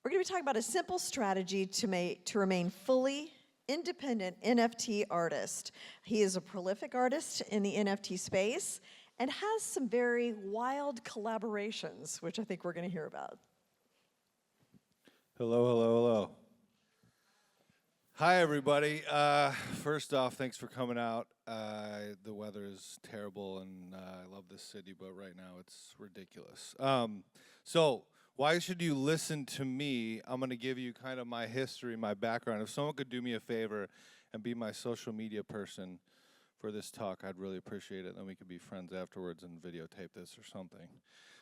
We're going to be talking about a simple strategy to remain fully independent NFT artist. He is a prolific artist in the NFT space and has some very wild collaborations, which I think we're going to hear about. Hello, hello, hello. Hi, everybody. First off, thanks for coming out. The weather is terrible, and I love this city, but right now it's ridiculous. So why should you listen to me? I'm going to give you kind of my history, my background. If someone could do me a favor and be my social media person for this talk, I'd really appreciate it. Then we could be friends afterwards and videotape this or something.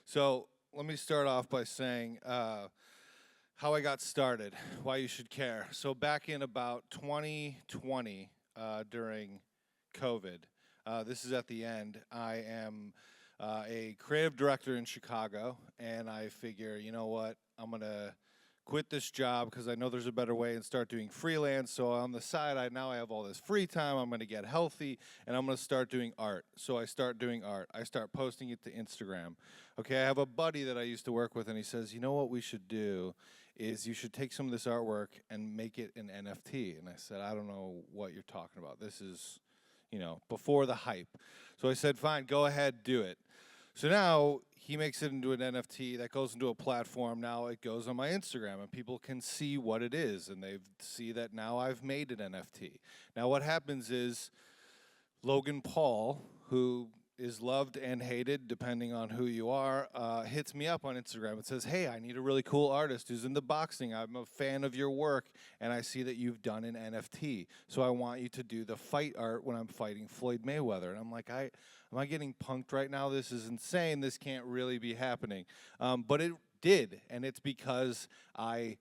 So let me start off by saying how I got started, why you should care. So back in about 2020, during COVID, this is at the end, I am a creative director in Chicago, and I figure, you know what, I'm going to quit this job because I know there's a better way and start doing freelance. So on the side, now I have all this free time. I'm going to get healthy, and I'm going to start doing art. So I start doing art. I start posting it to Instagram. Okay, I have a buddy that I used to work with, and he says, you know what we should do is you should take some of this artwork and make it an NFT. And I said, I don't know what you're talking about. This is, before the hype. So I said, fine, go ahead, do it. So now he makes it into an NFT that goes into a platform. Now it goes on my Instagram, and people can see what it is, and they see that now I've made an NFT. Now what happens is Logan Paul, who is loved and hated depending on who you are, hits me up on Instagram and says, hey, I need a really cool artist who's into boxing. I'm a fan of your work, and I see that you've done an NFT. So I want you to do the fight art when I'm fighting Floyd Mayweather. And I'm like, am I getting punked right now? This is insane. This can't really be happening. But it did, and it's because I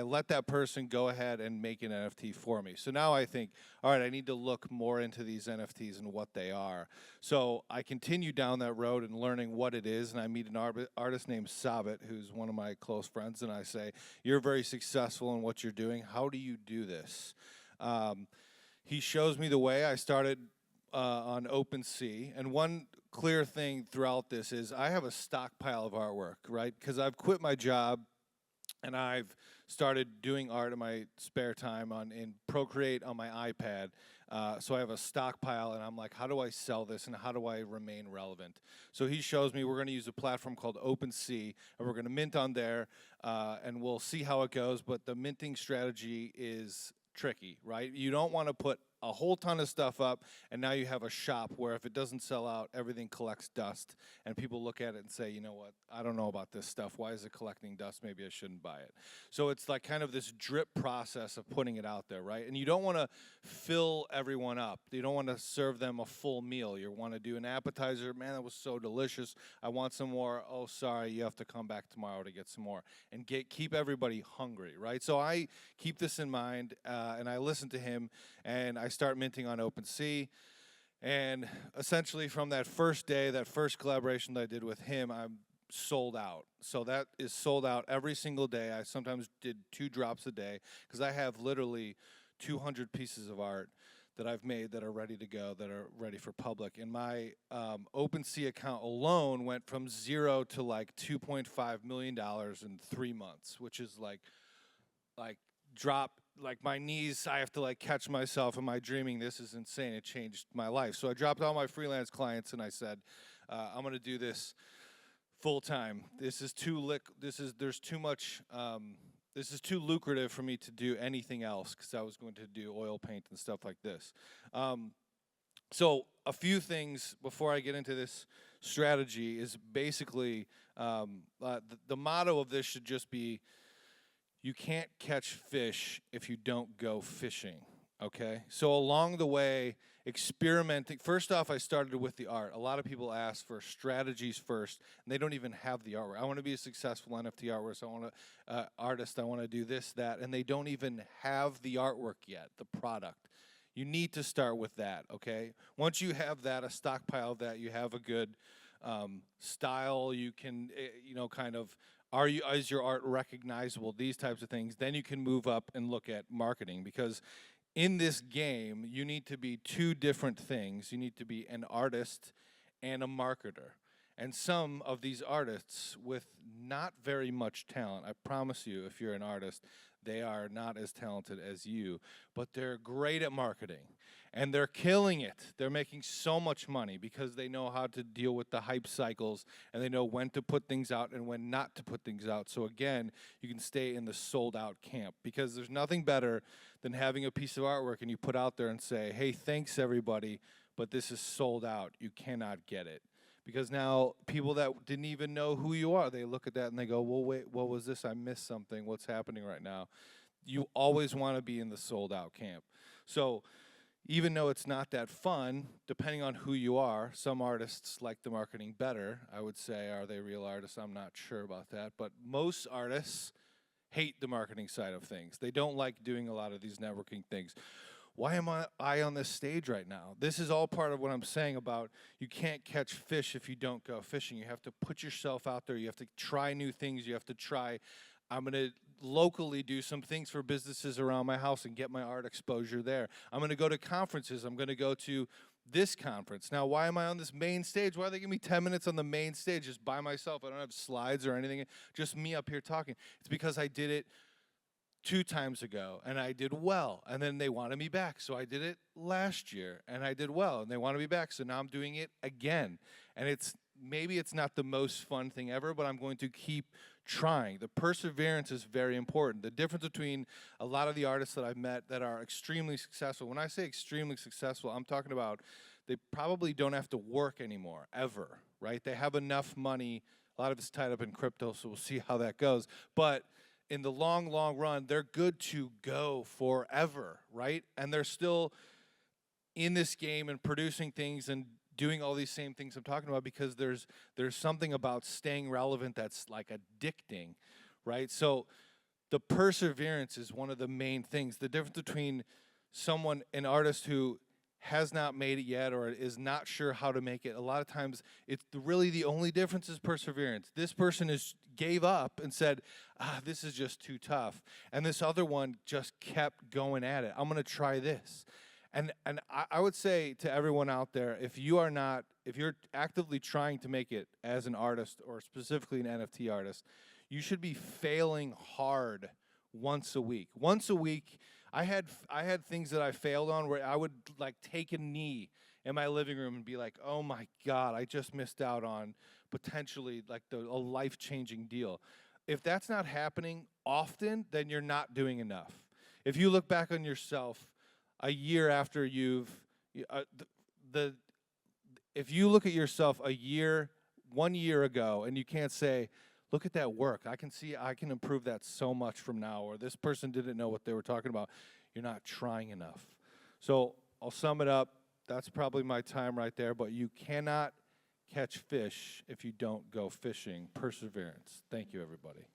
let that person go ahead and make an NFT for me. So now I think, all right, I need to look more into these NFTs and what they are. So I continue down that road and learning what it is, and I meet an artist named Javits, who's one of my close friends, and I say, you're very successful in what you're doing. How do you do this? He shows me the way. I started on OpenSea, and one clear thing throughout this is I have a stockpile of artwork, right? Because I've quit my job, and I've started doing art in my spare time in Procreate on my iPad. So I have a stockpile, and I'm like, how do I sell this, and how do I remain relevant? So he shows me we're going to use a platform called OpenSea, and we're going to mint on there, and we'll see how it goes. But the minting strategy is tricky, right? You don't want to put a whole ton of stuff up, and now you have a shop where if it doesn't sell out, everything collects dust, and people look at it and say, you know what, I don't know about this stuff. Why is it collecting dust? Maybe I shouldn't buy it. So it's like kind of this drip process of putting it out there, right? And you don't want to fill everyone up. You don't want to serve them a full meal. You want to do an appetizer. Man, that was so delicious. I want some more. Oh, sorry, you have to come back tomorrow to get some more. And keep everybody hungry, right? So I keep this in mind, and I listen to him, and I start minting on OpenSea, and essentially from that first day, that first collaboration that I did with him, I'm sold out. So that is sold out every single day. I sometimes did 2 drops a day because I have literally 200 pieces of art that I've made that are ready to go, that are ready for public. And my OpenSea account alone went from 0 to like $2.5 million in 3 months, which is like drop, like my knees, I have to like catch myself. Am I dreaming? This is insane. It changed my life. So I dropped all my freelance clients, and I said, I'm going to do this full time. This is too lucrative for me to do anything else, because I was going to do oil paint and stuff like this. So a few things before I get into this strategy is basically the motto of this should just be, you can't catch fish if you don't go fishing, okay? So along the way, experimenting. First off, I started with the art. A lot of people ask for strategies first, and they don't even have the artwork. I want to be a successful NFT artist. I want to do this, that, and they don't even have the artwork yet, the product. You need to start with that, okay? Once you have that, a stockpile of that, you have a good style. You can, kind of, is your art recognizable? These types of things. Then you can move up and look at marketing, because in this game, you need to be 2 different things. You need to be an artist and a marketer. And some of these artists with not very much talent, I promise you, if you're an artist, they are not as talented as you, but they're great at marketing. And they're killing it. They're making so much money because they know how to deal with the hype cycles, and they know when to put things out and when not to put things out. So again, you can stay in the sold out camp, because there's nothing better than having a piece of artwork and you put out there and say, hey, thanks everybody, but this is sold out. You cannot get it. Because now people that didn't even know who you are, they look at that and they go, well, wait, what was this? I missed something. What's happening right now? You always want to be in the sold out camp. So even though it's not that fun, depending on who you are, some artists like the marketing better, I would say. Are they real artists? I'm not sure about that. But most artists hate the marketing side of things. They don't like doing a lot of these networking things. Why am I on this stage right now? This is all part of what I'm saying about you can't catch fish if you don't go fishing. You have to put yourself out there. You have to try new things. You have to try. I'm going to locally do some things for businesses around my house and get my art exposure there. I'm going to go to conferences. I'm going to go to this conference. Now, why am I on this main stage? Why are they giving me 10 minutes on the main stage just by myself? I don't have slides or anything, just me up here talking. It's because I did it 2 times ago, and I did well, and then they wanted me back. So I did it last year, and I did well, and they wanted me back, so now I'm doing it again. And maybe it's not the most fun thing ever, but I'm going to keep trying. The perseverance is very important. The difference between a lot of the artists that I've met that are extremely successful, when I say extremely successful, I'm talking about they probably don't have to work anymore, ever, right? They have enough money. A lot of it's tied up in crypto, so we'll see how that goes. But in the long, long run, they're good to go forever, right? And they're still in this game and producing things and doing all these same things I'm talking about, because there's something about staying relevant that's like addicting, right? So the perseverance is one of the main things. The difference between an artist who has not made it yet or is not sure how to make it, a lot of times it's really the only difference is perseverance. This person gave up and said, this is just too tough. And this other one just kept going at it. I'm going to try this. And I would say to everyone out there, if you're actively trying to make it as an artist, or specifically an NFT artist, you should be failing hard once a week. Once a week, I had things that I failed on where I would like take a knee in my living room and be like, oh my God, I just missed out on potentially like a life-changing deal. If that's not happening often, then you're not doing enough. If you look back on yourself a year after if you look at yourself 1 year ago, and you can't say, look at that work, I can improve that so much from now, or this person didn't know what they were talking about, you're not trying enough. So I'll sum it up. That's probably my time right there, but you cannot catch fish if you don't go fishing. Perseverance. Thank you, everybody.